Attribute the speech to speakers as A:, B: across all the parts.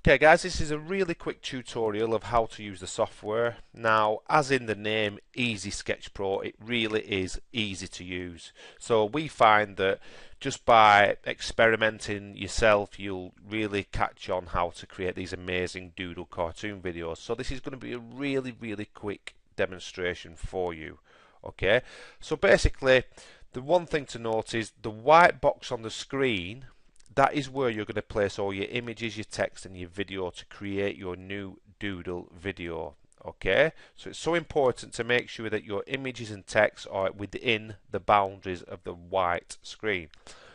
A: Okay guys, this is a really quick tutorial of how to use the software. Now, as in the name Easy Sketch Pro, it really is easy to use. So we find that just by experimenting yourself, you'll really catch on how to create these amazing Doodle cartoon videos. So this is going to be a really quick demonstration for you. Okay, so basically the one thing to note is the white box on the screen. That is where you're going to place all your images, your text and your video to create your new Doodle video. Okay, so it's so important to make sure that your images and text are within the boundaries of the white screen.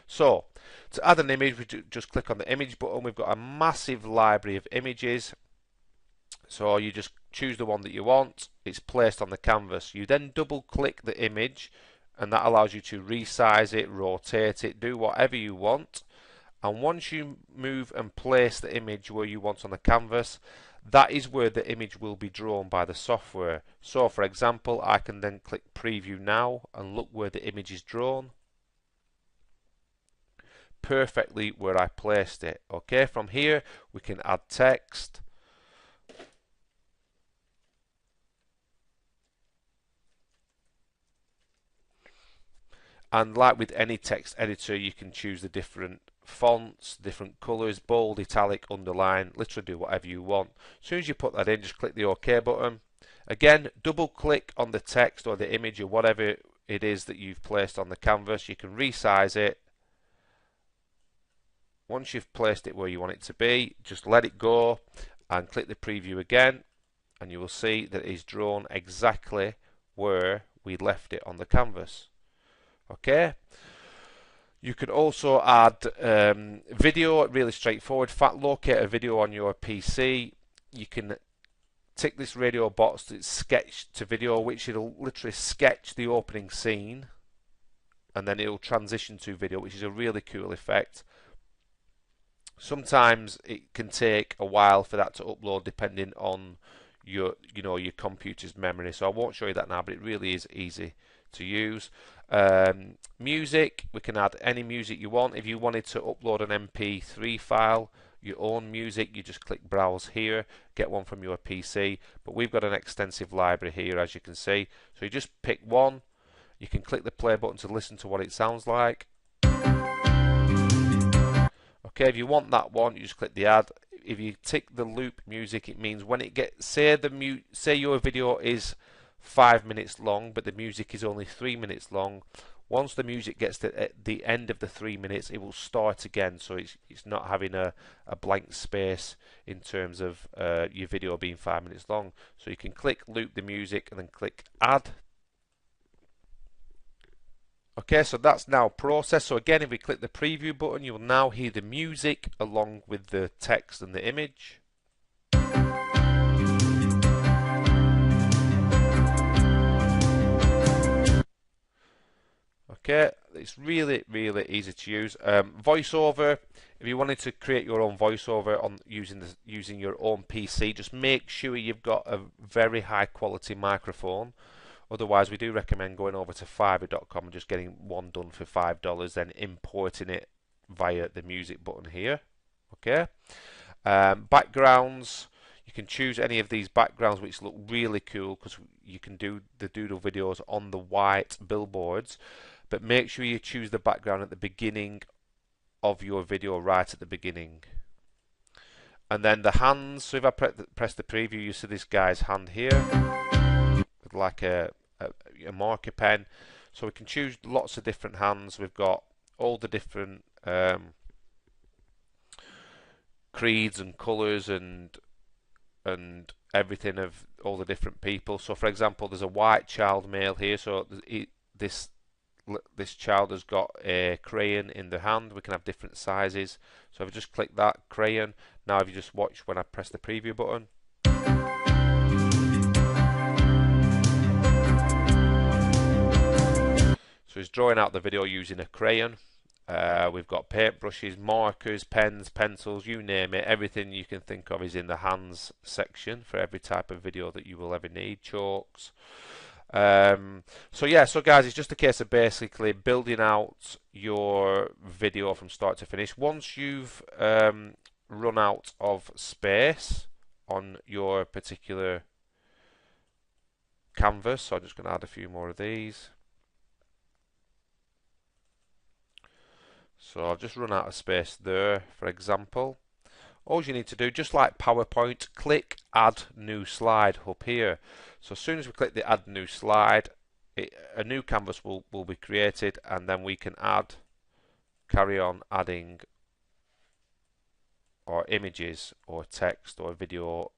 A: So to add an image, we just click on the image button. We've got a massive library of images, so you just choose the one that you want. It's placed on the canvas. You then double click the image and that allows you to resize it, rotate it, do whatever you want. And once you move and place the image where you want on the canvas, that is where the image will be drawn by the software. So for example, I can then click preview now and look where the image is drawn. Perfectly where I placed it. Okay, from here we can add text. And like with any text editor, you can choose the different fonts, different colors, bold, italic, underline, literally do whatever you want. As soon as you put that in, just click the OK button. Again, double click on the text or the image or whatever it is that you've placed on the canvas. You can resize it. Once you've placed it where you want it to be, just let it go and click the preview again, and you will see that it is drawn exactly where we left it on the canvas. Okay, you can also add video, really straightforward. Locate a video on your PC. You can tick this radio box that's sketch to video, which it'll literally sketch the opening scene and then it'll transition to video, which is a really cool effect. Sometimes it can take a while for that to upload depending on your computer's memory, so I won't show you that now, but it really is easy to use. Music, we can add any music you want. If you wanted to upload an MP3 file, your own music, you just click browse here, get one from your PC, but we've got an extensive library here, as you can see. So you just pick one, you can click the play button to listen to what it sounds like. Okay, if you want that one, you just click the add. If you tick the loop music, it means when it gets, say your video is 5 minutes long, but the music is only 3 minutes long. Once the music gets to the end of the 3 minutes, it will start again, so it's not having a blank space in terms of your video being 5 minutes long. So you can click loop the music and then click add. Okay, so that's now processed. So again, if we click the preview button, you will now hear the music along with the text and the image. Okay, it's really easy to use. VoiceOver, if you wanted to create your own voiceover on using your own PC, just make sure you've got a very high quality microphone. Otherwise, we do recommend going over to Fiverr.com and just getting one done for $5, then importing it via the music button here. Okay. Backgrounds, you can choose any of these backgrounds which look really cool because you can do the Doodle videos on the white billboards, but make sure you choose the background at the beginning of your video, right at the beginning. And then the hands, so if I press the preview, you see this guy's hand here with like a marker pen. So we can choose lots of different hands. We've got all the different creeds and colours and everything of all the different people. So for example, there's a white child male here, so this child has got a crayon in the hand. We can have different sizes. So if I just click that crayon, now if you just watch when I press the preview button, so he's drawing out the video using a crayon. We've got paintbrushes, markers, pens, pencils, you name it. Everything you can think of is in the hands section for every type of video that you will ever need. Chalks. So yeah, so guys, it's just a case of basically building out your video from start to finish. Once you've run out of space on your particular canvas, so I'm just going to add a few more of these. So I've just run out of space there, for example. All you need to do, just like PowerPoint, click Add New Slide up here. So as soon as we click the Add New Slide, a new canvas will be created, and then we can carry on adding or images or text or video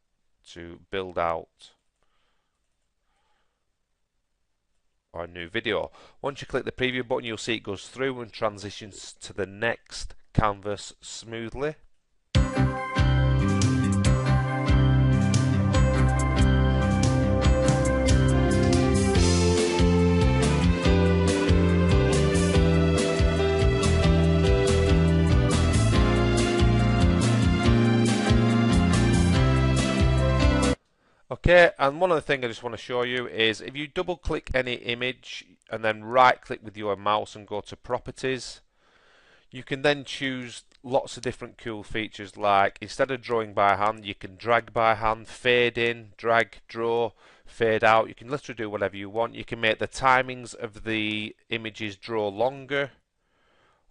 A: to build out our new video. Once you click the preview button, you'll see it goes through and transitions to the next canvas smoothly. Okay, and one other thing I just want to show you is if you double click any image and then right click with your mouse and go to properties, you can then choose lots of different cool features, like instead of drawing by hand, you can drag by hand, fade in, drag, draw, fade out. You can literally do whatever you want. You can make the timings of the images draw longer.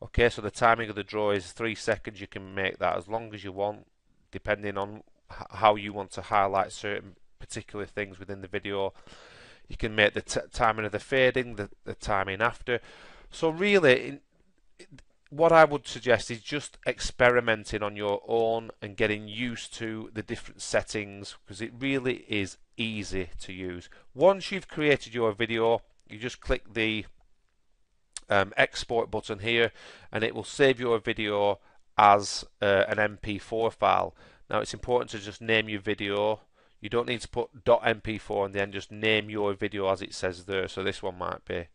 A: Okay, so the timing of the draw is 3 seconds. You can make that as long as you want, depending on how you want to highlight certain particular things within the video. You can make the timing of the fading, the timing after. So really, what I would suggest is just experimenting on your own and getting used to the different settings, because it really is easy to use. Once you've created your video, you just click the export button here, and it will save your video as an MP4 file. Now it's important to just name your video. You don't need to put .mp4 and then just name your video as it says there. So this one might be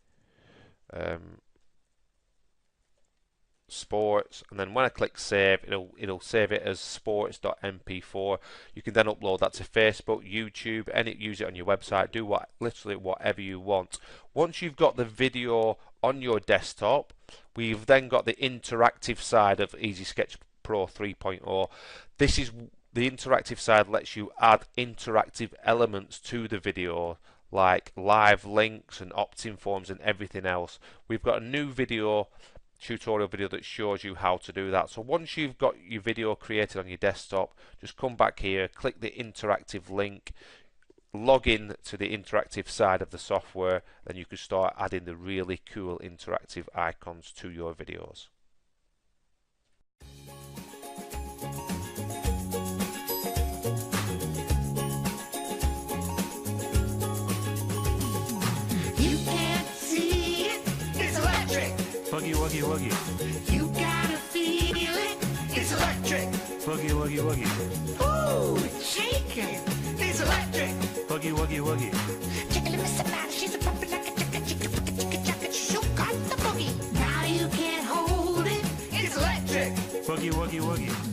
A: sports, and then when I click save, it'll save it as sports.mp4. You can then upload that to Facebook, YouTube, and use it on your website. Do literally whatever you want. Once you've got the video on your desktop, we've then got the interactive side of Easy Sketch Pro 3.0. This is the interactive side, lets you add interactive elements to the video, like live links and opt-in forms and everything else. We've got a new tutorial video that shows you how to do that. So once you've got your video created on your desktop, just come back here, click the interactive link, log in to the interactive side of the software, then you can start adding the really cool interactive icons to your videos.
B: Wuggy, wuggy, wuggy.
C: You gotta feel it. It's electric.
B: Wuggy, wuggy, wuggy.
C: Ooh, it's shaking. It's electric.
B: Wuggy, wuggy, wuggy.
C: Chicken and Miss Amanda, she's a puppet like a chicka, chicka, chicka, chicka, she got the boogie. Now you can't hold it. It's electric.
B: Wuggy, wuggy, wuggy.